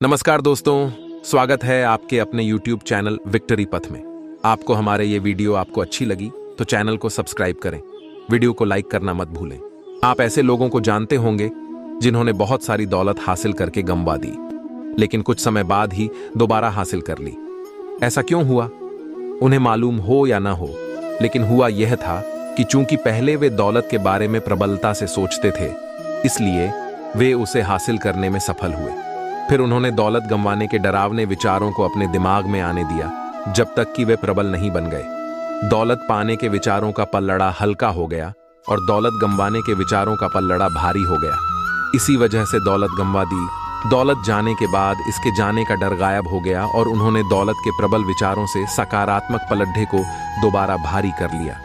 नमस्कार दोस्तों, स्वागत है आपके अपने YouTube चैनल विक्ट्री पथ में। आपको हमारे ये वीडियो आपको अच्छी लगी तो चैनल को सब्सक्राइब करें, वीडियो को लाइक करना मत भूलें। आप ऐसे लोगों को जानते होंगे जिन्होंने बहुत सारी दौलत हासिल करके गंवा दी, लेकिन कुछ समय बाद ही दोबारा हासिल कर ली। ऐसा क्यों हुआ? उन्हें मालूम हो या ना हो, लेकिन हुआ यह था कि चूंकि पहले वे दौलत के बारे में प्रबलता से सोचते थे, इसलिए वे उसे हासिल करने में सफल हुए। फिर उन्होंने दौलत गंवाने के डरावने विचारों को अपने दिमाग में आने दिया जब तक कि वे प्रबल नहीं बन गए। दौलत पाने के विचारों का पल्लड़ा हल्का हो गया और दौलत गंवाने के विचारों का पल्लड़ा भारी हो गया। इसी वजह से दौलत गंवा दी। दौलत जाने के बाद इसके जाने का डर गायब हो गया और उन्होंने दौलत के प्रबल विचारों से सकारात्मक पलड्ढे को दोबारा भारी कर लिया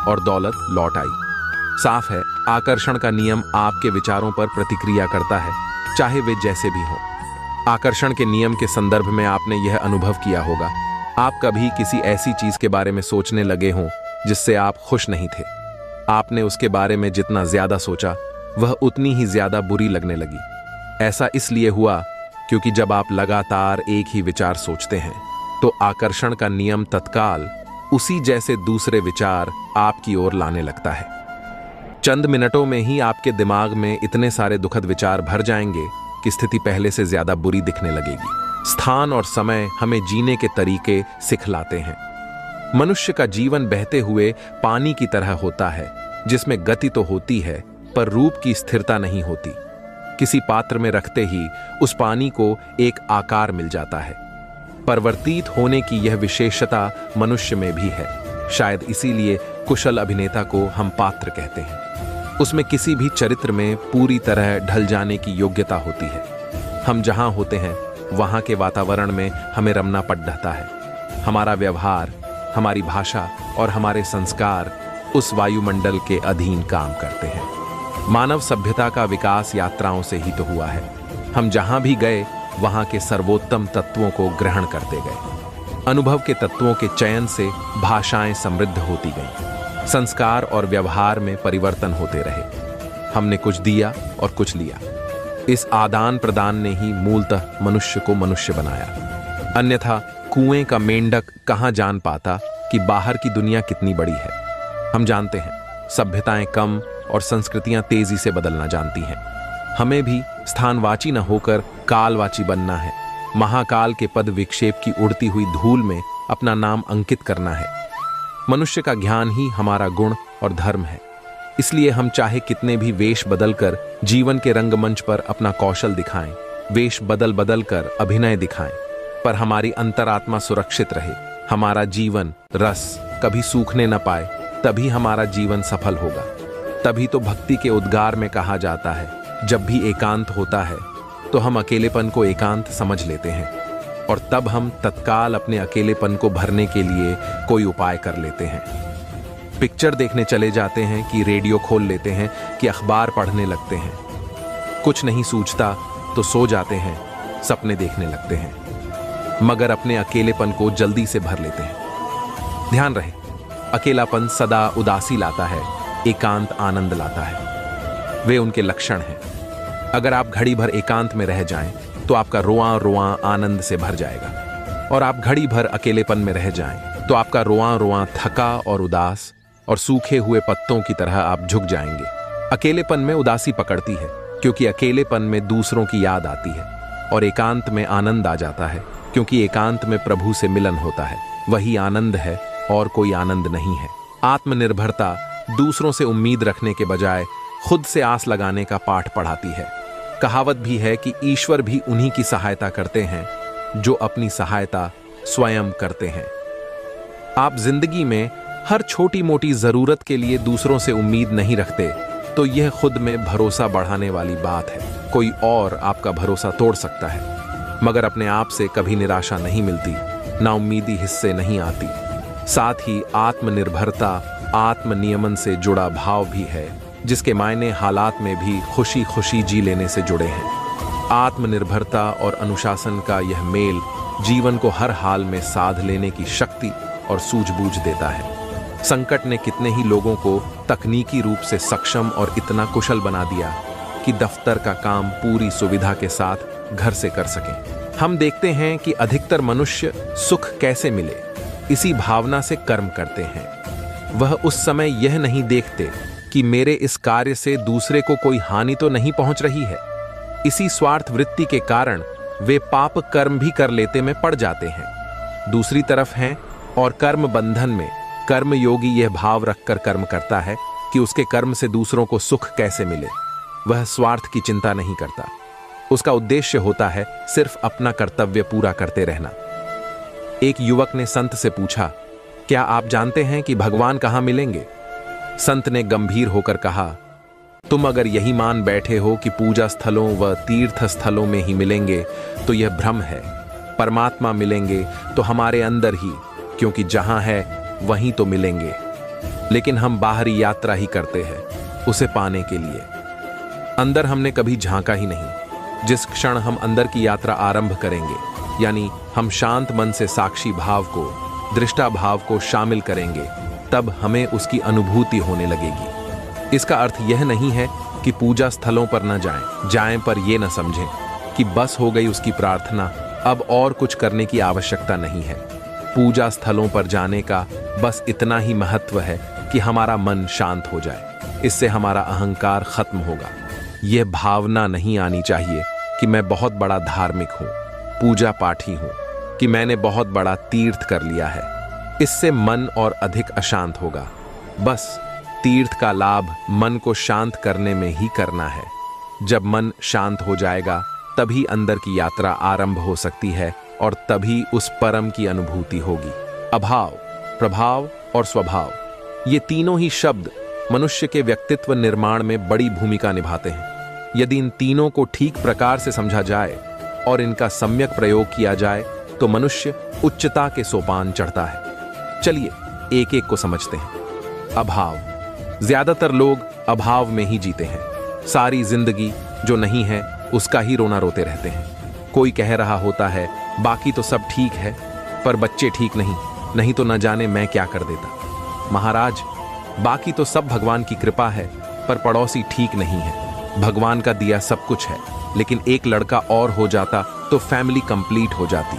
और दौलत लौट आई। साफ है, आकर्षण का नियम आपके विचारों पर प्रतिक्रिया करता है, चाहे वे जैसे भी हों। आकर्षण के नियम के संदर्भ में आपने यह अनुभव किया होगा, आप कभी किसी ऐसी चीज के बारे में सोचने लगे हों जिससे आप खुश नहीं थे। आपने उसके बारे में जितना ज्यादा सोचा, वह उतनी ही ज्यादा बुरी लगने लगी। ऐसा इसलिए हुआ क्योंकि जब आप लगातार एक ही विचार सोचते हैं तो आकर्षण का नियम तत्काल उसी जैसे दूसरे विचार आपकी ओर लाने लगता है। चंद मिनटों में ही आपके दिमाग में इतने सारे दुखद विचार भर जाएंगे कि स्थिति पहले से ज्यादा बुरी दिखने लगेगी। स्थान और समय हमें जीने के तरीके सिखलाते हैं। मनुष्य का जीवन बहते हुए पानी की तरह होता है, जिसमें गति तो होती है पर रूप की स्थिरता नहीं होती। किसी पात्र में रखते ही उस पानी को एक आकार मिल जाता है। परिवर्तित होने की यह विशेषता मनुष्य में भी है। शायद इसीलिए कुशल अभिनेता को हम पात्र कहते हैं। उसमें किसी भी चरित्र में पूरी तरह ढल जाने की योग्यता होती है। हम जहां होते हैं वहां के वातावरण में हमें रमना पड़ जाता है। हमारा व्यवहार, हमारी भाषा और हमारे संस्कार उस वायुमंडल के अधीन काम करते हैं। मानव सभ्यता का विकास यात्राओं से ही तो हुआ है। हम जहां भी गए वहां के सर्वोत्तम तत्वों को ग्रहण करते गए। अनुभव के तत्वों के चयन से भाषाएं समृद्ध होती गईं। संस्कार और व्यवहार में परिवर्तन होते रहे। हमने कुछ दिया और कुछ लिया। इस आदान प्रदान ने ही मूलतः मनुष्य को मनुष्य बनाया। अन्यथा कुएं का मेंढक कहां जान पाता कि बाहर की दुनिया कितनी बड़ी है। हम जानते हैं, सभ्यताएं कम और संस्कृतियां तेजी से बदलना जानती हैं। हमें भी स्थानवाची न होकर कालवाची बनना है। महाकाल के पद विक्षेप की उड़ती हुई धूल में अपना नाम अंकित करना है। मनुष्य का ज्ञान ही हमारा गुण और धर्म है। इसलिए हम चाहे कितने भी वेश बदलकर जीवन के रंगमंच पर अपना कौशल दिखाएं, वेश बदल बदल कर अभिनय दिखाएं, पर हमारी अंतरात्मा सुरक्षित रहे, हमारा जीवन रस कभी सूखने न पाए, तभी हमारा जीवन सफल होगा। तभी तो भक्ति के उद्गार में कहा जाता है, जब भी एकांत होता है तो हम अकेलेपन को एकांत समझ लेते हैं और तब हम तत्काल अपने अकेलेपन को भरने के लिए कोई उपाय कर लेते हैं। पिक्चर देखने चले जाते हैं कि रेडियो खोल लेते हैं कि अखबार पढ़ने लगते हैं। कुछ नहीं सूझता तो सो जाते हैं, सपने देखने लगते हैं, मगर अपने अकेलेपन को जल्दी से भर लेते हैं। ध्यान रहे, अकेलापन सदा उदासी लाता है, एकांत आनंद लाता है। वे उनके लक्षण हैं। अगर आप घड़ी भर एकांत में रह जाएं तो आपका रोआं रोआं आनंद से भर जाएगा, और आप घड़ी भर अकेलेपन में रह जाएं तो आपका रोआं रोआं थका और उदास और सूखे हुए पत्तों की तरह आप झुक जाएंगे। अकेलेपन में उदासी पकड़ती है क्योंकि अकेलेपन में दूसरों की याद आती है, और एकांत में आनंद आ जाता है क्योंकि एकांत में प्रभु से मिलन होता है। वही आनंद है और कोई आनंद नहीं है। आत्मनिर्भरता दूसरों से उम्मीद रखने के बजाय खुद से आस लगाने का पाठ पढ़ाती है। कहावत भी है कि ईश्वर भी उन्हीं की सहायता करते हैं जो अपनी सहायता स्वयं करते हैं। आप जिंदगी में हर छोटी मोटी जरूरत के लिए दूसरों से उम्मीद नहीं रखते तो यह खुद में भरोसा बढ़ाने वाली बात है। कोई और आपका भरोसा तोड़ सकता है, मगर अपने आप से कभी निराशा नहीं मिलती, नाउम्मीदी हिस्से नहीं आती। साथ ही आत्मनिर्भरता आत्मनियमन से जुड़ा भाव भी है, जिसके मायने हालात में भी खुशी खुशी जी लेने से जुड़े हैं। आत्मनिर्भरता और अनुशासन का यह मेल जीवन को हर हाल में साध लेने की शक्ति और सूझबूझ देता है। संकट ने कितने ही लोगों को तकनीकी रूप से सक्षम और इतना कुशल बना दिया कि दफ्तर का काम पूरी सुविधा के साथ घर से कर सकें। हम देखते हैं कि अधिकतर मनुष्य सुख कैसे मिले, इसी भावना से कर्म करते हैं। वह उस समय यह नहीं देखते कि मेरे इस कार्य से दूसरे को कोई हानि तो नहीं पहुंच रही है। इसी स्वार्थ वृत्ति के कारण वे पाप कर्म भी कर लेते में पड़ जाते हैं। दूसरी तरफ हैं और कर्म बंधन में कर्म योगी यह भाव रखकर कर्म करता है कि उसके कर्म से दूसरों को सुख कैसे मिले। वह स्वार्थ की चिंता नहीं करता। उसका उद्देश्य होता है सिर्फ अपना कर्तव्य पूरा करते रहना। एक युवक ने संत से पूछा, क्या आप जानते हैं कि भगवान कहाँ मिलेंगे? संत ने गंभीर होकर कहा, तुम अगर यही मान बैठे हो कि पूजा स्थलों व तीर्थ स्थलों में ही मिलेंगे तो यह भ्रम है। परमात्मा मिलेंगे तो हमारे अंदर ही, क्योंकि जहां है वहीं तो मिलेंगे। लेकिन हम बाहरी यात्रा ही करते हैं उसे पाने के लिए। अंदर हमने कभी झांका ही नहीं। जिस क्षण हम अंदर की यात्रा आरंभ करेंगे, यानी हम शांत मन से साक्षी भाव को, दृष्टा भाव को शामिल करेंगे, तब हमें उसकी अनुभूति होने लगेगी। इसका अर्थ यह नहीं है कि पूजा स्थलों पर न जाएं पर यह न समझें कि बस हो गई उसकी प्रार्थना, अब और कुछ करने की आवश्यकता नहीं है। पूजा स्थलों पर जाने का बस इतना ही महत्व है कि हमारा मन शांत हो जाए। इससे हमारा अहंकार खत्म होगा। यह भावना नहीं आनी चाहिए कि मैं बहुत बड़ा धार्मिक हूं, पूजा पाठी हूं, कि मैंने बहुत बड़ा तीर्थ कर लिया है। इससे मन और अधिक अशांत होगा। बस तीर्थ का लाभ मन को शांत करने में ही करना है। जब मन शांत हो जाएगा तभी अंदर की यात्रा आरंभ हो सकती है और तभी उस परम की अनुभूति होगी। अभाव, प्रभाव और स्वभाव, ये तीनों ही शब्द मनुष्य के व्यक्तित्व निर्माण में बड़ी भूमिका निभाते हैं। यदि इन तीनों को ठीक प्रकार से समझा जाए और इनका सम्यक प्रयोग किया जाए तो मनुष्य उच्चता के सोपान चढ़ता है। चलिए एक एक को समझते हैं। अभाव, ज्यादातर लोग अभाव में ही जीते हैं। सारी जिंदगी जो नहीं है उसका ही रोना रोते रहते हैं। कोई कह रहा होता है बाकी तो सब ठीक है, पर बच्चे ठीक नहीं तो न जाने मैं क्या कर देता। महाराज, बाकी तो सब भगवान की कृपा है, पर पड़ोसी ठीक नहीं है। भगवान का दिया सब कुछ है, लेकिन एक लड़का और हो जाता तो फैमिली कंप्लीट हो जाती।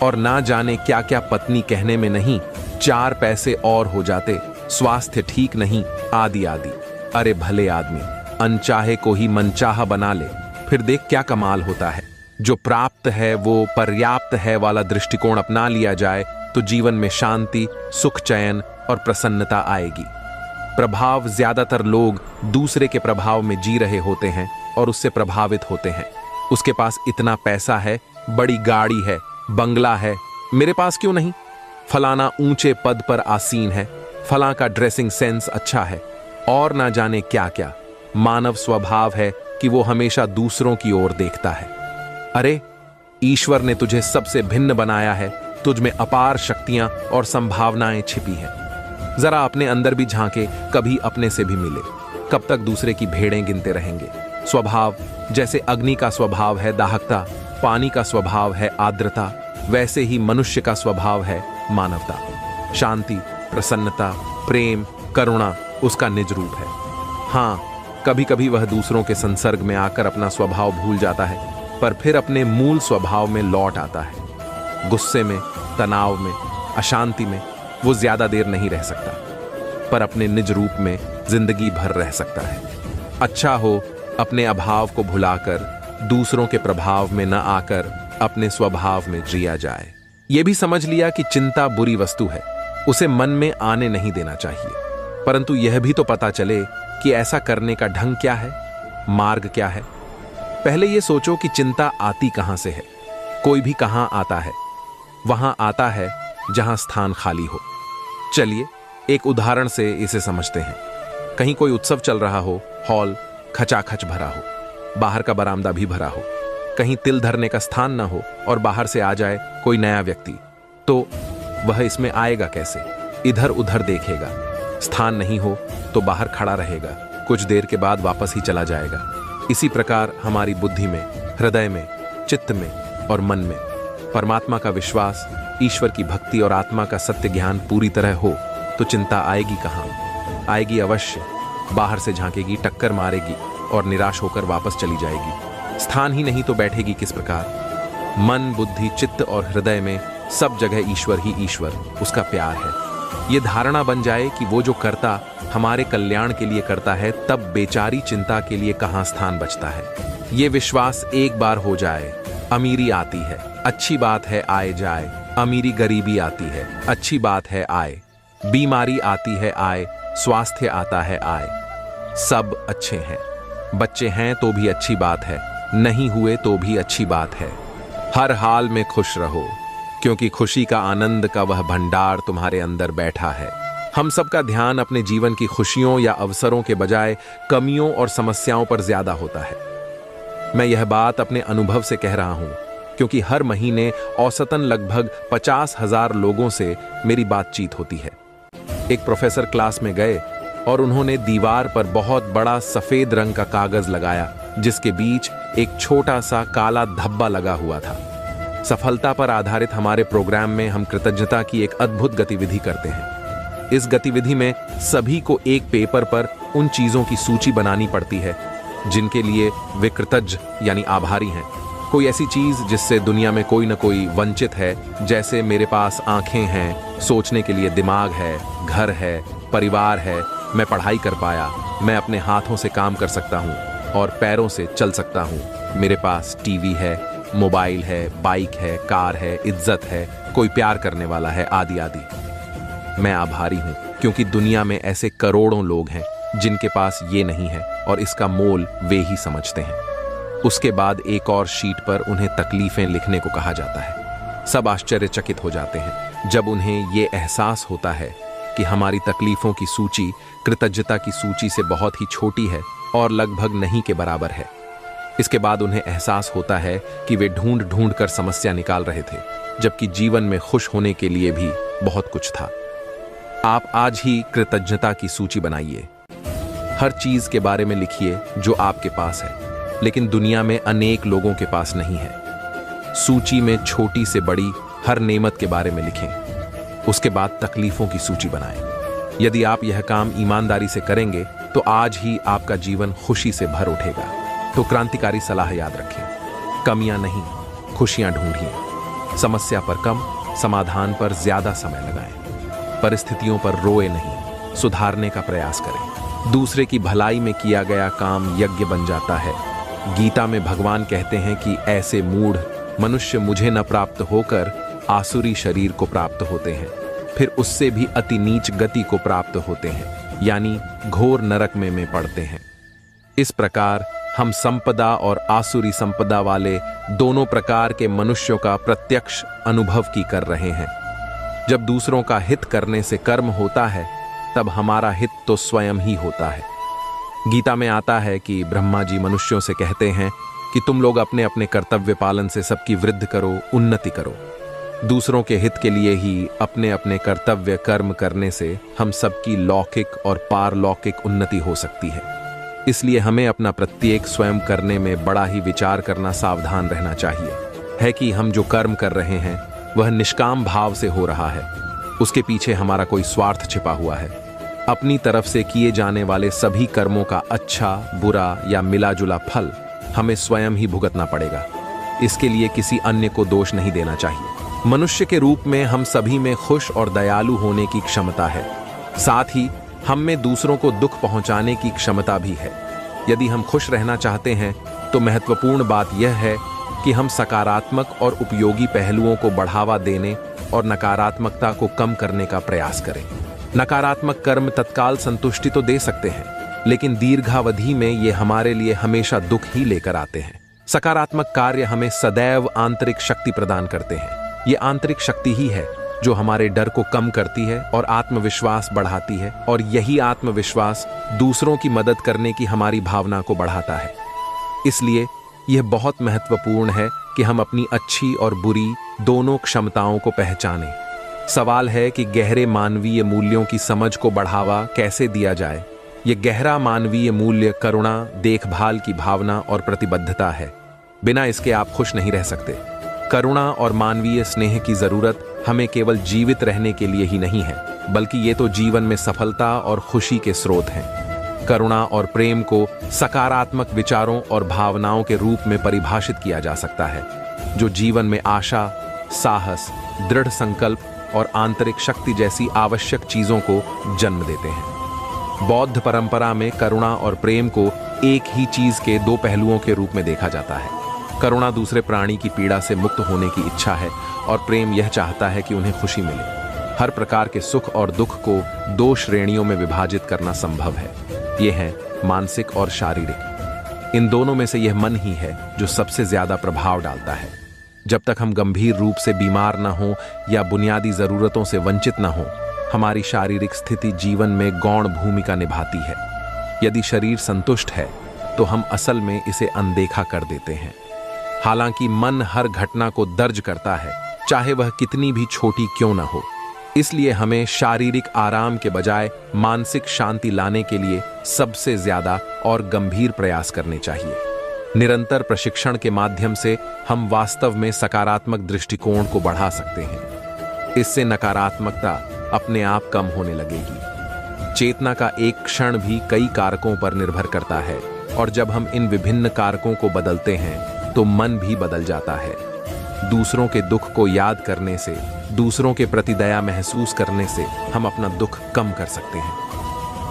और ना जाने क्या क्या पत्नी कहने में नहीं, 4 पैसे और हो जाते, स्वास्थ्य ठीक नहीं, आदि आदि। अरे भले आदमी अनचाहे को ही मनचाहा बना ले, फिर देख क्या कमाल होता है। जो प्राप्त है वो पर्याप्त है वाला दृष्टिकोण अपना लिया जाए तो जीवन में शांति, सुख, चयन और प्रसन्नता आएगी। प्रभाव, ज्यादातर लोग दूसरे के प्रभाव में जी रहे होते हैं और उससे प्रभावित होते हैं। उसके पास इतना पैसा है, बड़ी गाड़ी है, बंगला है, मेरे पास क्यों नहीं? फलाना ऊंचे पद पर आसीन है, फलां का ड्रेसिंग सेंस अच्छा है, और ना जाने क्या क्या। मानव स्वभाव है कि वो हमेशा दूसरों की ओर देखता है। अरे, ईश्वर ने तुझे सबसे भिन्न बनाया है, तुझ में अपार शक्तियां और संभावनाएं छिपी हैं। जरा अपने अंदर भी झांके, कभी अपने से भी मिले। कब तक दूसरे की भेड़ें गिनते रहेंगे? स्वभाव, जैसे अग्नि का स्वभाव है दाहकता, पानी का स्वभाव है आर्द्रता, वैसे ही मनुष्य का स्वभाव है मानवता। शांति, प्रसन्नता, प्रेम, करुणा उसका निज रूप है। हाँ, कभी कभी वह दूसरों के संसर्ग में आकर अपना स्वभाव भूल जाता है, पर फिर अपने मूल स्वभाव में लौट आता है। गुस्से में, तनाव में, अशांति में वो ज्यादा देर नहीं रह सकता, पर अपने निज रूप में जिंदगी भर रह सकता है। अच्छा हो अपने अभाव को भुलाकर दूसरों के प्रभाव में न आकर अपने स्वभाव में जिया जाए। यह भी समझ लिया कि चिंता बुरी वस्तु है, उसे मन में आने नहीं देना चाहिए, परंतु यह भी तो पता चले कि ऐसा करने का ढंग क्या है, मार्ग क्या है। पहले यह सोचो कि चिंता आती कहां से है। कोई भी कहां आता है? वहां आता है जहां स्थान खाली हो। चलिए एक उदाहरण से इसे समझते हैं। कहीं कोई उत्सव चल रहा हो, हॉल खचाखच भरा हो, बाहर का बरामदा भी भरा हो, कहीं तिल धरने का स्थान ना हो और बाहर से आ जाए कोई नया व्यक्ति, तो वह इसमें आएगा कैसे? इधर उधर देखेगा, स्थान नहीं हो तो बाहर खड़ा रहेगा, कुछ देर के बाद वापस ही चला जाएगा। इसी प्रकार हमारी बुद्धि में, हृदय में, चित्त में और मन में परमात्मा का विश्वास, ईश्वर की भक्ति और आत्मा का सत्य ज्ञान पूरी तरह हो तो चिंता आएगी कहां? आएगी अवश्य, बाहर से झांकेगी, टक्कर मारेगी और निराश होकर वापस चली जाएगी। स्थान ही नहीं तो बैठेगी किस प्रकार? मन, बुद्धि, चित्त और हृदय में सब जगह ईश्वर ही ईश्वर, उसका प्यार है। ये धारणा बन जाए कि वो जो करता हमारे कल्याण के लिए करता है, तब बेचारी चिंता के लिए कहाँ स्थान बचता है। ये विश्वास एक बार हो जाए, अमीरी आती है, अच्छी बात है आए जाए, अमीरी गरीबी आती है, अच्छी बात है आए, बीमारी आती है आए, स्वास्थ्य आता है आए, सब अच्छे हैं। बच्चे हैं तो भी अच्छी बात है, नहीं हुए तो भी अच्छी बात है। हर हाल में खुश रहो, क्योंकि खुशी का आनंद का वह भंडार तुम्हारे अंदर बैठा है। हम सबका ध्यान अपने जीवन की खुशियों या अवसरों के बजाय कमियों और समस्याओं पर ज्यादा होता है। मैं यह बात अपने अनुभव से कह रहा हूं, क्योंकि हर महीने औसतन लगभग 50,000 लोगों से मेरी बातचीत होती है। एक प्रोफेसर क्लास में गए और उन्होंने दीवार पर बहुत बड़ा सफेद रंग का कागज लगाया, जिसके बीच एक छोटा सा काला धब्बा लगा हुआ था। सफलता पर आधारित हमारे प्रोग्राम में हम कृतज्ञता की एक अद्भुत गतिविधि करते हैं। इस गतिविधि में सभी को एक पेपर पर उन चीजों की सूची बनानी पड़ती है जिनके लिए वे कृतज्ञ यानी आभारी हैं। कोई ऐसी चीज जिससे दुनिया में कोई न कोई वंचित है, जैसे मेरे पास आंखें हैं, सोचने के लिए दिमाग है, घर है, परिवार है, मैं पढ़ाई कर पाया, मैं अपने हाथों से काम कर सकता हूँ और पैरों से चल सकता हूँ, मेरे पास टीवी है, मोबाइल है, बाइक है, कार है, इज्जत है, कोई प्यार करने वाला है, आदि आदि। मैं आभारी हूँ क्योंकि दुनिया में ऐसे करोड़ों लोग हैं जिनके पास ये नहीं है और इसका मोल वे ही समझते हैं। उसके बाद एक और शीट पर उन्हें तकलीफें लिखने को कहा जाता है। सब आश्चर्यचकित हो जाते हैं जब उन्हें ये एहसास होता है कि हमारी तकलीफों की सूची कृतज्ञता की सूची से बहुत ही छोटी है और लगभग नहीं के बराबर है। इसके बाद उन्हें एहसास होता है कि वे ढूंढ ढूंढ कर समस्या निकाल रहे थे, जबकि जीवन में खुश होने के लिए भी बहुत कुछ था। आप आज ही कृतज्ञता की सूची बनाइए। हर चीज के बारे में लिखिए जो आपके पास है, लेकिन दुनिया में अनेक लोगों के पास नहीं है। सूची में छोटी से बड़ी हर नेमत के बारे में लिखें। उसके बाद तकलीफों की सूची बनाएं। यदि आप यह काम ईमानदारी से करेंगे तो आज ही आपका जीवन खुशी से भर उठेगा। तो क्रांतिकारी सलाह याद रखें, कमियां नहीं, खुशियां ढूंढिए। समस्या पर कम, समाधान पर ज्यादा समय लगाएं। परिस्थितियों पर रोए नहीं, सुधारने का प्रयास करें। दूसरे की भलाई में किया गया काम यज्ञ बन जाता है। गीता में भगवान कहते हैं कि ऐसे मूढ़ मनुष्य मुझे न प्राप्त होकर आसुरी शरीर को प्राप्त होते हैं, फिर उससे भी अति नीच गति को प्राप्त होते हैं, यानी घोर नरक में पड़ते हैं। इस प्रकार हम संपदा और आसुरी संपदा वाले दोनों प्रकार के मनुष्यों का प्रत्यक्ष अनुभव की कर रहे हैं। जब दूसरों का हित करने से कर्म होता है, तब हमारा हित तो स्वयं ही होता है। गीता में आता है कि ब्रह्मा जी मनुष्यों से कहते हैं कि तुम लोग अपने अपने कर्तव्य पालन से सबकी वृद्धि करो, उन्नति करो। दूसरों के हित के लिए ही अपने अपने कर्तव्य कर्म करने से हम सबकी लौकिक और पारलौकिक उन्नति हो सकती है। इसलिए हमें अपना प्रत्येक स्वयं करने में बड़ा ही विचार करना, सावधान रहना चाहिए है कि हम जो कर्म कर रहे हैं वह निष्काम भाव से हो रहा है, उसके पीछे हमारा कोई स्वार्थ छिपा हुआ है। अपनी तरफ से किए जाने वाले सभी कर्मों का अच्छा, बुरा या मिला जुला फल हमें स्वयं ही भुगतना पड़ेगा। इसके लिए किसी अन्य को दोष नहीं देना चाहिए। मनुष्य के रूप में हम सभी में खुश और दयालु होने की क्षमता है, साथ ही हम में दूसरों को दुख पहुंचाने की क्षमता भी है। यदि हम खुश रहना चाहते हैं तो महत्वपूर्ण बात यह है कि हम सकारात्मक और उपयोगी पहलुओं को बढ़ावा देने और नकारात्मकता को कम करने का प्रयास करें। नकारात्मक कर्म तत्काल संतुष्टि तो दे सकते हैं, लेकिन दीर्घावधि में ये हमारे लिए हमेशा दुख ही लेकर आते हैं। सकारात्मक कार्य हमें सदैव आंतरिक शक्ति प्रदान करते हैं। ये आंतरिक शक्ति ही है जो हमारे डर को कम करती है और आत्मविश्वास बढ़ाती है, और यही आत्मविश्वास दूसरों की मदद करने की हमारी भावना को बढ़ाता है। इसलिए यह बहुत महत्वपूर्ण है कि हम अपनी अच्छी और बुरी दोनों क्षमताओं को पहचानें। सवाल है कि गहरे मानवीय मूल्यों की समझ को बढ़ावा कैसे दिया जाए। यह गहरा मानवीय मूल्य करुणा, देखभाल की भावना और प्रतिबद्धता है। बिना इसके आप खुश नहीं रह सकते। करुणा और मानवीय स्नेह की जरूरत हमें केवल जीवित रहने के लिए ही नहीं है, बल्कि ये तो जीवन में सफलता और खुशी के स्रोत हैं। करुणा और प्रेम को सकारात्मक विचारों और भावनाओं के रूप में परिभाषित किया जा सकता है। जो जीवन में आशा, साहस, दृढ़ संकल्प और आंतरिक शक्ति जैसी आवश्यक चीजों को जन्म देते हैं। बौद्ध परंपरा में करुणा और प्रेम को एक ही चीज के दो पहलुओं के रूप में देखा जाता है। करुणा दूसरे प्राणी की पीड़ा से मुक्त होने की इच्छा है और प्रेम यह चाहता है कि उन्हें खुशी मिले। हर प्रकार के सुख और दुख को दो श्रेणियों में विभाजित करना संभव है। ये है मानसिक और शारीरिक। इन दोनों में से यह मन ही है जो सबसे ज्यादा प्रभाव डालता है। जब तक हम गंभीर रूप से बीमार न हो या बुनियादी जरूरतों से वंचित न हो, हमारी शारीरिक स्थिति जीवन में गौण भूमिका निभाती है। यदि शरीर संतुष्ट है तो हम असल में इसे अनदेखा कर देते हैं। हालांकि मन हर घटना को दर्ज करता है, चाहे वह कितनी भी छोटी क्यों न हो। इसलिए हमें शारीरिक आराम के बजाय मानसिक शांति लाने के लिए सबसे ज्यादा और गंभीर प्रयास करने चाहिए। निरंतर प्रशिक्षण के माध्यम से हम वास्तव में सकारात्मक दृष्टिकोण को बढ़ा सकते हैं। इससे नकारात्मकता अपने आप कम होने लगेगी। चेतना का एक क्षण भी कई कारकों पर निर्भर करता है और जब हम इन विभिन्न कारकों को बदलते हैं तो मन भी बदल जाता है। दूसरों के दुख को याद करने से, दूसरों के प्रति दया महसूस करने से हम अपना दुख कम कर सकते हैं।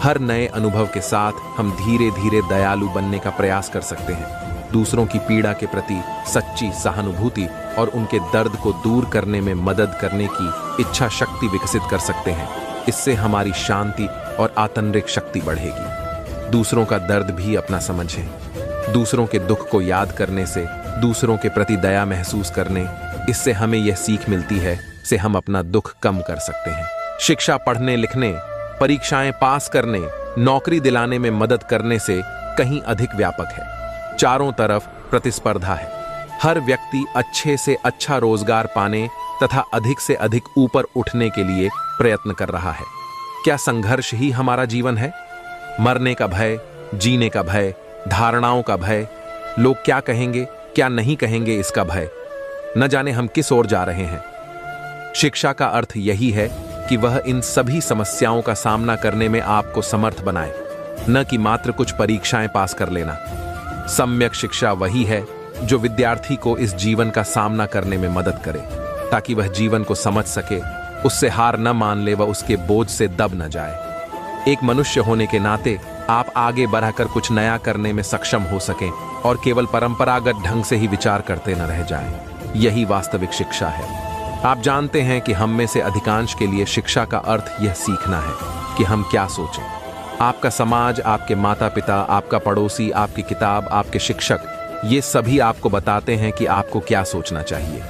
हर नए अनुभव के साथ हम धीरे धीरे दयालु बनने का प्रयास कर सकते हैं। दूसरों की पीड़ा के प्रति सच्ची सहानुभूति और उनके दर्द को दूर करने में मदद करने की इच्छा शक्ति विकसित कर सकते हैं। इससे हमारी शांति और आंतरिक शक्ति बढ़ेगी। दूसरों का दर्द भी अपना समझें। दूसरों के दुख को याद करने से, दूसरों के प्रति दया महसूस करने, इससे हमें यह सीख मिलती है से हम अपना दुख कम कर सकते हैं। शिक्षा पढ़ने लिखने, परीक्षाएं पास करने, नौकरी दिलाने में मदद करने से कहीं अधिक व्यापक है। चारों तरफ प्रतिस्पर्धा है। हर व्यक्ति अच्छे से अच्छा रोजगार पाने तथा अधिक से अधिक ऊपर उठने के लिए प्रयत्न कर रहा है। क्या संघर्ष ही हमारा जीवन है? मरने का भय, जीने का भय, धारणाओं का भय, लोग क्या कहेंगे, क्या नहीं कहेंगे, इसका भय। न जाने हम किस ओर जा रहे हैं। शिक्षा का अर्थ यही है कि वह इन सभी समस्याओं का सामना करने में आपको समर्थ बनाए, न कि मात्र कुछ परीक्षाएं पास कर लेना। सम्यक शिक्षा वही है जो विद्यार्थी को इस जीवन का सामना करने में मदद करे, ताकि वह जीवन को समझ सके, उससे हार न मान ले व उसके बोझ से दब न जाए। एक मनुष्य होने के नाते आप आगे बढ़कर कुछ नया करने में सक्षम हो सकें और केवल परंपरागत ढंग से ही विचार करते न रह जाएं। यही वास्तविक शिक्षा है। आप जानते हैं कि हम में से अधिकांश के लिए शिक्षा का अर्थ यह सीखना है कि हम क्या सोचें। आपका समाज, आपके माता पिता, आपका पड़ोसी, आपकी किताब, आपके शिक्षक, ये सभी आपको बताते हैं कि आपको क्या सोचना चाहिए।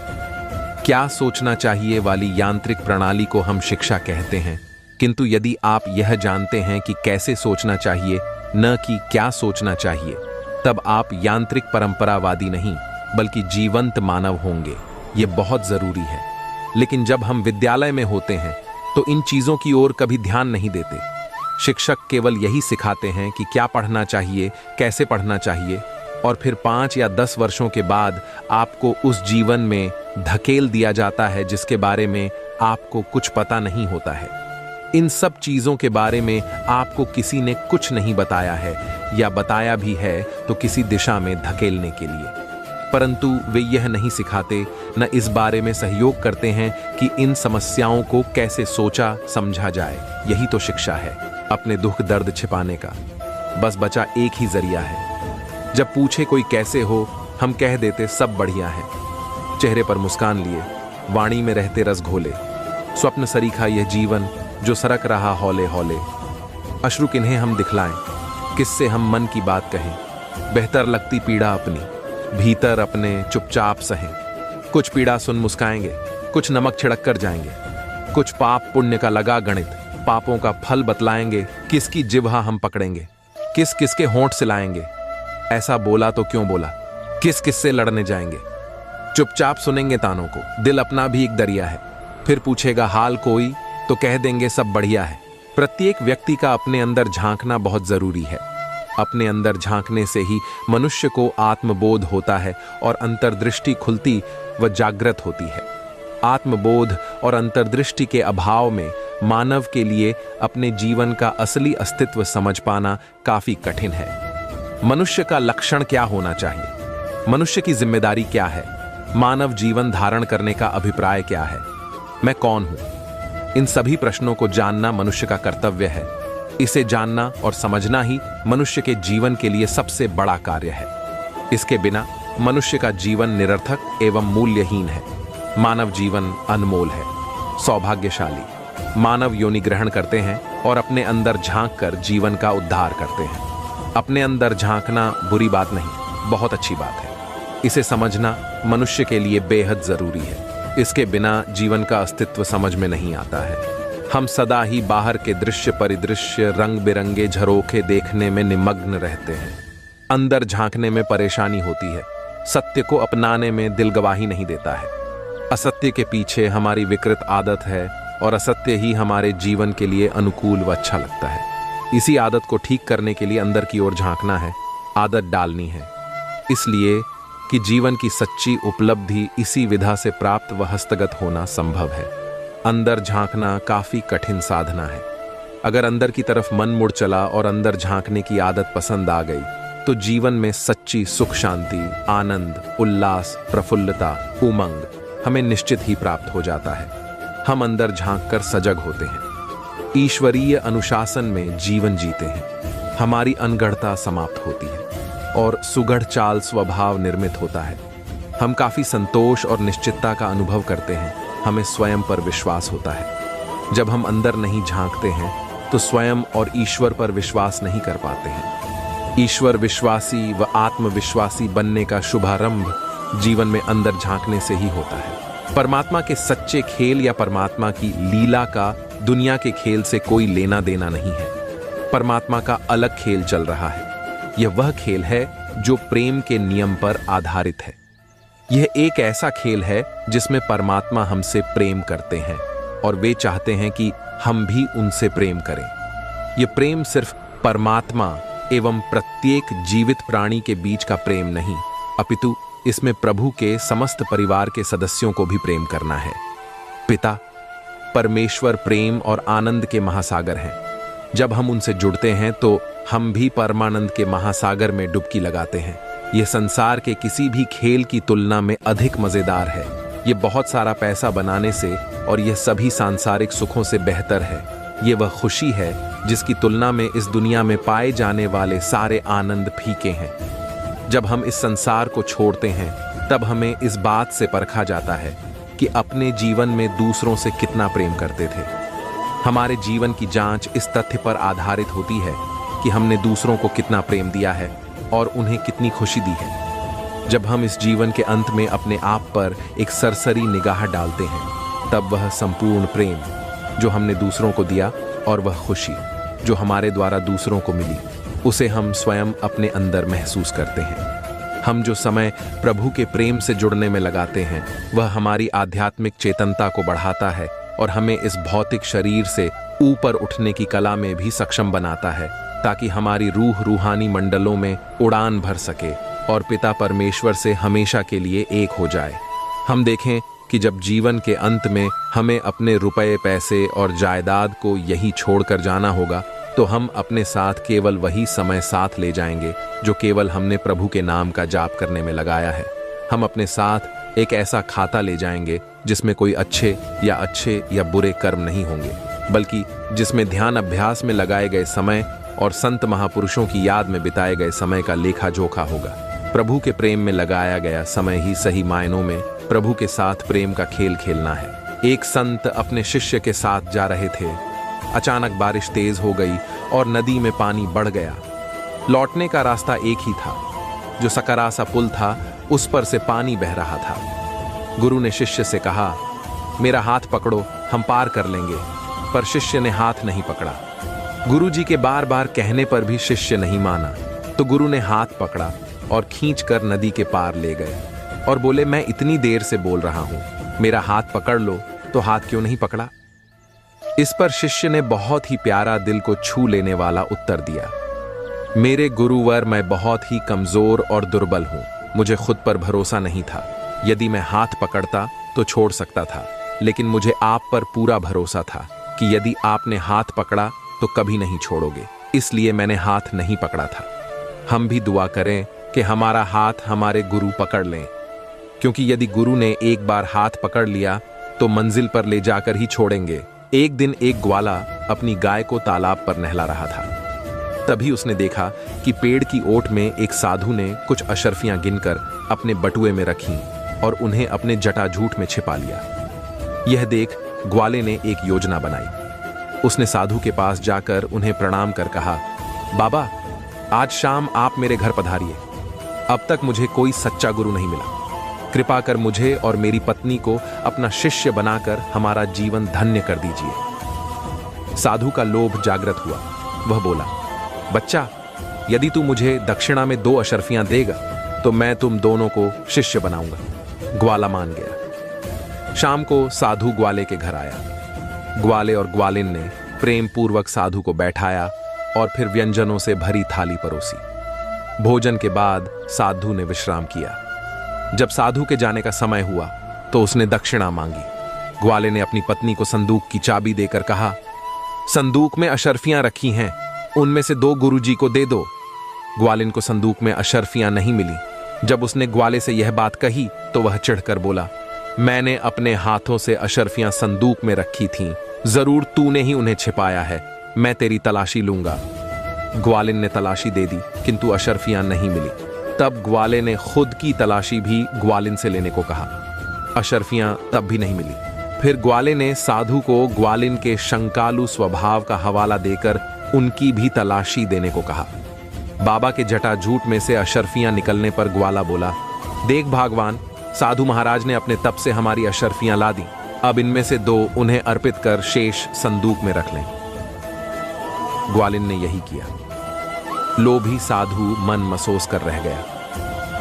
क्या सोचना चाहिए वाली यांत्रिक प्रणाली को हम शिक्षा कहते हैं। किंतु यदि आप यह जानते हैं कि कैसे सोचना चाहिए, न कि क्या सोचना चाहिए, तब आप यांत्रिक परंपरावादी नहीं बल्कि जीवंत मानव होंगे। ये बहुत जरूरी है। लेकिन जब हम विद्यालय में होते हैं तो इन चीजों की ओर कभी ध्यान नहीं देते। शिक्षक केवल यही सिखाते हैं कि क्या पढ़ना चाहिए, कैसे पढ़ना चाहिए, और फिर 5 या 10 वर्षों के बाद आपको उस जीवन में धकेल दिया जाता है जिसके बारे में आपको कुछ पता नहीं होता है। इन सब चीजों के बारे में आपको किसी ने कुछ नहीं बताया है, या बताया भी है तो किसी दिशा में धकेलने के लिए। परंतु वे यह नहीं सिखाते, न इस बारे में सहयोग करते हैं कि इन समस्याओं को कैसे सोचा समझा जाए। यही तो शिक्षा है, अपने दुख दर्द छिपाने का। बस बचा एक ही जरिया है। जब पूछे कोई कैसे हो, हम कह देते सब बढ़िया है। चेहरे पर मुस्कान लिए, वाणी में रहते रस घोले, स्वप्न सरीखा यह जीवन जो सरक रहा हौले हौले। अश्रु किन्हें हम दिखलाएं, किससे हम मन की बात कहें। बेहतर लगती पीड़ा अपनी, भीतर अपने चुपचाप सहें। कुछ पीड़ा सुन मुस्काएंगे, कुछ नमक छिड़क कर जाएंगे, कुछ पाप पुण्य का लगा गणित, पापों का फल बतलाएंगे। किसकी जिह्वा हम पकड़ेंगे, किस किसके होंठ सिलाएंगे। ऐसा बोला तो क्यों बोला, किस किस से लड़ने जाएंगे। चुपचाप सुनेंगे तानों को, दिल अपना भी एक दरिया है। फिर पूछेगा हाल कोई, तो कह देंगे सब बढ़िया है। प्रत्येक व्यक्ति का अपने अंदर झांकना बहुत जरूरी है। अपने अंदर झांकने से ही मनुष्य को आत्मबोध होता है और अंतर्दृष्टि खुलती व जागृत होती है। आत्मबोध और अंतर्दृष्टि के अभाव में मानव के लिए अपने जीवन का असली अस्तित्व समझ पाना काफी कठिन है। मनुष्य का लक्षण क्या होना चाहिए, मनुष्य की जिम्मेदारी क्या है, मानव जीवन धारण करने का अभिप्राय क्या है, मैं कौन हूं? इन सभी प्रश्नों को जानना मनुष्य का कर्तव्य है। इसे जानना और समझना ही मनुष्य के जीवन के लिए सबसे बड़ा कार्य है। इसके बिना मनुष्य का जीवन निरर्थक एवं मूल्यहीन है। मानव जीवन अनमोल है, सौभाग्यशाली। मानव योनि ग्रहण करते हैं और अपने अंदर झांक कर जीवन का उद्धार करते हैं। अपने अंदर झांकना बुरी बात नहीं, बहुत अच्छी बात है। इसे समझना मनुष्य के लिए बेहद जरूरी है। इसके बिना जीवन का अस्तित्व समझ में नहीं आता है। हम सदा ही बाहर के दृश्य परिदृश्य, रंग बिरंगे झरोखे देखने में निमग्न रहते हैं। अंदर झांकने में परेशानी होती है। सत्य को अपनाने में दिल गवाही नहीं देता है। असत्य के पीछे हमारी विकृत आदत है और असत्य ही हमारे जीवन के लिए अनुकूल व अच्छा लगता है। इसी आदत को ठीक करने के लिए अंदर की ओर झांकना है, आदत डालनी है। इसलिए कि जीवन की सच्ची उपलब्धि इसी विधा से प्राप्त व हस्तगत होना संभव है। अंदर झांकना काफी कठिन साधना है। अगर अंदर की तरफ मन मुड़ चला और अंदर झांकने की आदत पसंद आ गई तो जीवन में सच्ची सुख शांति, आनंद, उल्लास, प्रफुल्लता, उमंग हमें निश्चित ही प्राप्त हो जाता है। हम अंदर झांककर सजग होते हैं, ईश्वरीय अनुशासन में जीवन जीते हैं। हमारी अनगढ़ता समाप्त होती है और सुगढ़ चाल स्वभाव निर्मित होता है। हम काफी संतोष और निश्चितता का अनुभव करते हैं। हमें स्वयं पर विश्वास होता है। जब हम अंदर नहीं झांकते हैं तो स्वयं और ईश्वर पर विश्वास नहीं कर पाते हैं। ईश्वर विश्वासी व आत्मविश्वासी बनने का शुभारंभ जीवन में अंदर झांकने से ही होता है। परमात्मा के सच्चे खेल या परमात्मा की लीला का दुनिया के खेल से कोई लेना देना नहीं है। परमात्मा का अलग खेल चल रहा है। यह वह खेल है जो प्रेम के नियम पर आधारित है। यह एक ऐसा खेल है जिसमें परमात्मा हमसे प्रेम करते हैं और वे चाहते हैं कि हम भी उनसे प्रेम करें। यह प्रेम सिर्फ परमात्मा एवं प्रत्येक जीवित प्राणी के बीच का प्रेम नहीं, अपितु इसमें प्रभु के समस्त परिवार के सदस्यों को भी प्रेम करना है। पिता परमेश्वर प्रेम और आनंद के महासागर हैं। जब हम उनसे जुड़ते हैं तो हम भी परमानंद के महासागर में डुबकी लगाते हैं। यह संसार के किसी भी खेल की तुलना में अधिक मजेदार है। यह बहुत सारा पैसा बनाने से और यह सभी सांसारिक सुखों से बेहतर है। यह वह खुशी है जिसकी तुलना में इस दुनिया में पाए जाने वाले सारे आनंद फीके हैं। जब हम इस संसार को छोड़ते हैं तब हमें इस बात से परखा जाता है कि अपने जीवन में दूसरों से कितना प्रेम करते थे। हमारे जीवन की जांच इस तथ्य पर आधारित होती है कि हमने दूसरों को कितना प्रेम दिया है और उन्हें कितनी खुशी दी है। जब हम इस जीवन के अंत में अपने आप पर एक सरसरी निगाह डालते हैं तब वह संपूर्ण प्रेम जो हमने दूसरों को दिया और वह खुशी जो हमारे द्वारा दूसरों को मिली, उसे हम स्वयं अपने अंदर महसूस करते हैं। हम जो समय प्रभु के प्रेम से जुड़ने में लगाते हैं वह हमारी आध्यात्मिक चेतनता को बढ़ाता है और हमें इस भौतिक शरीर से ऊपर उठने की कला में भी सक्षम बनाता है, ताकि हमारी रूह रूहानी मंडलों में उड़ान भर सके और पिता परमेश्वर से हमेशा के लिए एक हो जाए। हम देखें कि जब जीवन के अंत में हमें अपने रुपए, पैसे और जायदाद को यहीं छोड़कर जाना होगा तो हम अपने साथ केवल वही समय साथ ले जाएंगे जो केवल हमने प्रभु के नाम का जाप करने में लगाया है। हम अपने साथ एक ऐसा खाता ले जाएंगे जिसमें कोई अच्छे या बुरे कर्म नहीं होंगे, बल्कि जिसमें ध्यान अभ्यास में लगाए गए समय और संत महापुरुषों की याद में बिताए गए समय का लेखा जोखा होगा। प्रभु के प्रेम में लगाया गया समय ही सही मायनों में प्रभु के साथ प्रेम का खेल खेलना है। एक संत अपने शिष्य के साथ जा रहे थे। अचानक बारिश तेज हो गई और नदी में पानी बढ़ गया। लौटने का रास्ता एक ही था। जो सकरा सा पुल था उस पर से पानी बह रहा था। गुरु ने शिष्य से कहा, मेरा हाथ पकड़ो, हम पार कर लेंगे। पर शिष्य ने हाथ नहीं पकड़ा। गुरु जी के बार बार कहने पर भी शिष्य नहीं माना, तो गुरु ने हाथ पकड़ा और खींचकर नदी के पार ले गए और बोले, मैं इतनी देर से बोल रहा हूं, मेरा हाथ पकड़ लो, तो हाथ क्यों नहीं पकड़ा? इस पर शिष्य ने बहुत ही प्यारा, दिल को छू लेने वाला उत्तर दिया, मेरे गुरुवर, मैं बहुत ही कमजोर और दुर्बल हूं। मुझे खुद पर भरोसा नहीं था। यदि मैं हाथ पकड़ता तो छोड़ सकता था, लेकिन मुझे आप पर पूरा भरोसा था कि यदि आपने हाथ पकड़ा तो कभी नहीं छोड़ोगे, इसलिए मैंने हाथ नहीं पकड़ा था। हम भी दुआ करें कि हमारा हाथ हमारे गुरु पकड़ लें। क्योंकि यदि गुरु ने एक बार हाथ पकड़ लिया तो मंजिल पर ले जाकर ही छोड़ेंगे। एक दिन एक ग्वाला अपनी गाय को तालाब पर नहला रहा था। तभी उसने देखा कि पेड़ की ओट में एक साधु ने कुछ अशर्फियां गिनकर अपने बटुए में रखीं और उन्हें अपने जटाजूट में छिपा लिया। यह देख ग्वाले ने एक योजना बनाई। उसने साधु के पास जाकर उन्हें प्रणाम कर कहा, बाबा, आज शाम आप मेरे घर पधारिए। अब तक मुझे कोई सच्चा गुरु नहीं मिला। कृपा कर मुझे और मेरी पत्नी को अपना शिष्य बनाकर हमारा जीवन धन्य कर दीजिए। साधु का लोभ जागृत हुआ। वह बोला, बच्चा, यदि तू मुझे दक्षिणा में 2 अशर्फियां देगा तो मैं तुम दोनों को शिष्य बनाऊंगा। ग्वाला मान गया। शाम को साधु ग्वाले के घर आया। ग्वाले और ग्वालिन ने प्रेम पूर्वक साधु को बैठाया और फिर व्यंजनों से भरी थाली परोसी। भोजन के बाद साधु ने विश्राम किया। जब साधु के जाने का समय हुआ तो उसने दक्षिणा मांगी। ग्वाले ने अपनी पत्नी को संदूक की चाबी देकर कहा, संदूक में अशर्फियां रखी हैं, उनमें से 2 गुरुजी को दे दो। ग्वालिन को संदूक में अशर्फियां नहीं मिली। जब उसने ग्वाले से यह बात कही तो वह चिढ़कर बोला, मैंने अपने हाथों से अशर्फियां संदूक में रखी थीं, जरूर तूने ही उन्हें छिपाया है। मैं तेरी तलाशी लूंगा। ग्वालिन ने तलाशी दे दी किंतु अशर्फियां नहीं मिली। तब ग्वाले ने खुद की तलाशी भी ग्वालिन से लेने को कहा। अशर्फियां तब भी नहीं मिली। फिर ग्वाले ने साधु को ग्वालिन के शंकालु स्वभाव का हवाला देकर उनकी भी तलाशी देने को कहा। बाबा के जटाजूट में से अशर्फियां निकलने पर ग्वाला बोला, देख भागवान, साधु महाराज ने अपने तप से हमारी अशर्फियां ला दी। अब इनमें से 2 उन्हें अर्पित कर शेष संदूक में रख लें। ग्वालिन ने यही किया। लोभी साधु मन मसोस कर रह गया।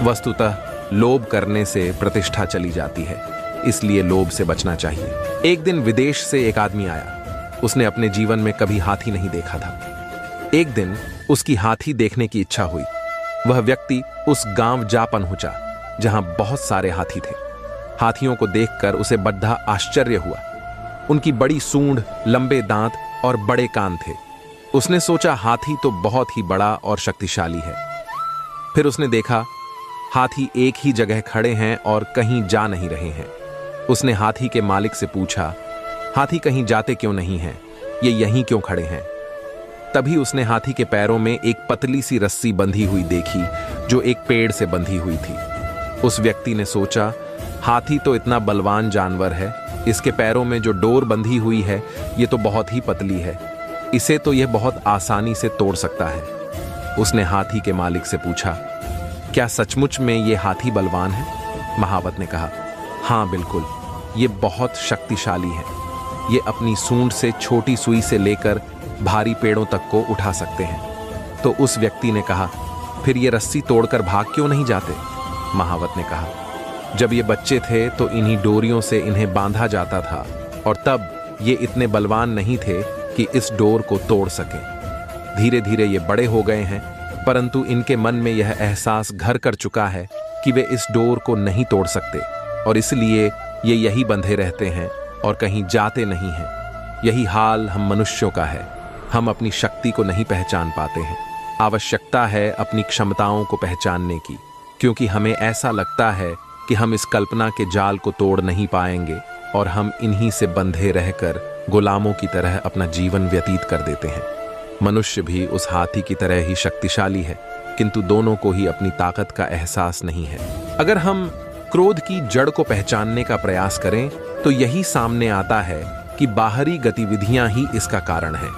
वस्तुतः लोभ करने से प्रतिष्ठा चली जाती है, इसलिए लोभ से बचना चाहिए। एक दिन विदेश से एक आदमी आया। उसने अपने जीवन में कभी हाथी नहीं देखा था। एक दिन उसकी हाथी देखने की इच्छा हुई। वह व्यक्ति उस गांव जा पहुंचा जहां बहुत सारे हाथी थे। हाथियों को देखकर उसे बड़ा आश्चर्य हुआ। उनकी बड़ी सूंड, लंबे दांत और बड़े कान थे। उसने सोचा, हाथी तो बहुत ही बड़ा और शक्तिशाली है। फिर उसने देखा हाथी एक ही जगह खड़े हैं और कहीं जा नहीं रहे हैं। उसने हाथी के मालिक से पूछा, हाथी कहीं जाते क्यों नहीं हैं? ये यहीं क्यों खड़े हैं? तभी उसने हाथी के पैरों में एक पतली सी रस्सी बंधी हुई देखी जो एक पेड़ से बंधी हुई थी। उस व्यक्ति ने सोचा, हाथी तो इतना बलवान जानवर है, इसके पैरों में जो डोर बंधी हुई है ये तो बहुत ही पतली है, इसे तो यह बहुत आसानी से तोड़ सकता है। उसने हाथी के मालिक से पूछा, क्या सचमुच में ये हाथी बलवान है? महावत ने कहा, हाँ बिल्कुल, ये बहुत शक्तिशाली है। ये अपनी सूंड से छोटी सुई से लेकर भारी पेड़ों तक को उठा सकते हैं। तो उस व्यक्ति ने कहा, फिर ये रस्सी तोड़कर भाग क्यों नहीं जाते? महावत ने कहा, जब ये बच्चे थे तो इन्हीं डोरियों से इन्हें बांधा जाता था और तब ये इतने बलवान नहीं थे कि इस डोर को तोड़ सकें। धीरे धीरे ये बड़े हो गए हैं, परंतु इनके मन में यह एहसास घर कर चुका है कि वे इस डोर को नहीं तोड़ सकते और इसलिए ये यही बंधे रहते हैं और कहीं जाते नहीं हैं। यही हाल हम मनुष्यों का है। हम अपनी शक्ति को नहीं पहचान पाते हैं। आवश्यकता है अपनी क्षमताओं को पहचानने की, क्योंकि हमें ऐसा लगता है कि हम इस कल्पना के जाल को तोड़ नहीं पाएंगे और हम इन्हीं से बंधे रहकर गुलामों की तरह अपना जीवन व्यतीत कर देते हैं। मनुष्य भी उस हाथी की तरह ही शक्तिशाली है, किंतु दोनों को ही अपनी ताकत का एहसास नहीं है। अगर हम क्रोध की जड़ को पहचानने का प्रयास करें तो यही सामने आता है कि बाहरी गतिविधियां ही इसका कारण हैं।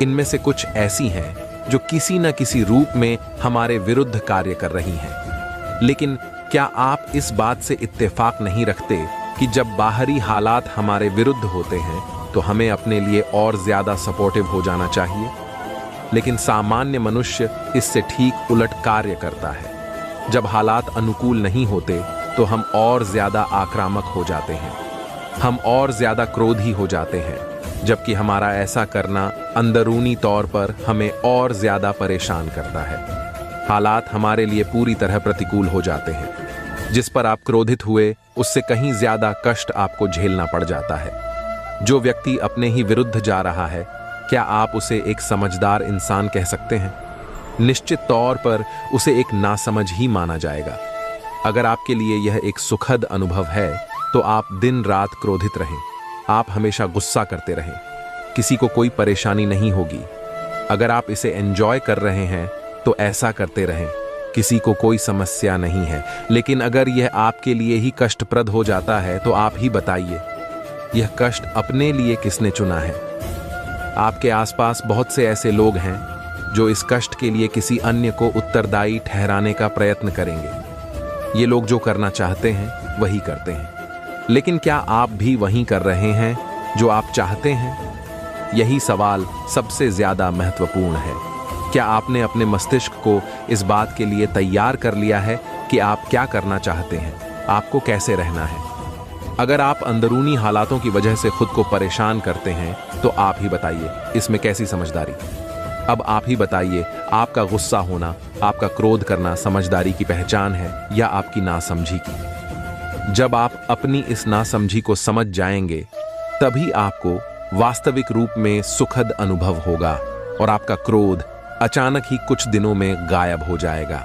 इनमें से कुछ ऐसी हैं जो किसी न किसी रूप में हमारे विरुद्ध कार्य कर रही हैं। लेकिन क्या आप इस बात से इत्तेफाक नहीं रखते कि जब बाहरी हालात हमारे विरुद्ध होते हैं तो हमें अपने लिए और ज्यादा सपोर्टिव हो जाना चाहिए? लेकिन सामान्य मनुष्य इससे ठीक उलट कार्य करता है। जब हालात अनुकूल नहीं होते तो हम और ज्यादा आक्रामक हो जाते हैं, हम और ज्यादा क्रोधी हो जाते हैं, जबकि हमारा ऐसा करना अंदरूनी तौर पर हमें और ज्यादा परेशान करता है। हालात हमारे लिए पूरी तरह प्रतिकूल हो जाते हैं। जिस पर आप क्रोधित हुए उससे कहीं ज्यादा कष्ट आपको झेलना पड़ जाता है। जो व्यक्ति अपने ही विरुद्ध जा रहा है, क्या आप उसे एक समझदार इंसान कह सकते हैं? निश्चित तौर पर उसे एक नासमझ ही माना जाएगा। अगर आपके लिए यह एक सुखद अनुभव है तो आप दिन रात क्रोधित रहें, आप हमेशा गुस्सा करते रहें, किसी को कोई परेशानी नहीं होगी। अगर आप इसे एंजॉय कर रहे हैं तो ऐसा करते रहें, किसी को कोई समस्या नहीं है। लेकिन अगर यह आपके लिए ही कष्टप्रद हो जाता है तो आप ही बताइए, यह कष्ट अपने लिए किसने चुना है? आपके आसपास बहुत से ऐसे लोग हैं जो इस कष्ट के लिए किसी अन्य को उत्तरदायी ठहराने का प्रयत्न करेंगे। ये लोग जो करना चाहते हैं वही करते हैं, लेकिन क्या आप भी वही कर रहे हैं जो आप चाहते हैं? यही सवाल सबसे ज्यादा महत्वपूर्ण है। क्या आपने अपने मस्तिष्क को इस बात के लिए तैयार कर लिया है कि आप क्या करना चाहते हैं, आपको कैसे रहना है? अगर आप अंदरूनी हालातों की वजह से खुद को परेशान करते हैं तो आप ही बताइए, इसमें कैसी समझदारी? अब आप ही बताइए, आपका गुस्सा होना, आपका क्रोध करना समझदारी की पहचान है या आपकी नासमझी की? जब आप अपनी इस नासमझी को समझ जाएंगे तभी आपको वास्तविक रूप में सुखद अनुभव होगा और आपका क्रोध अचानक ही कुछ दिनों में गायब हो जाएगा।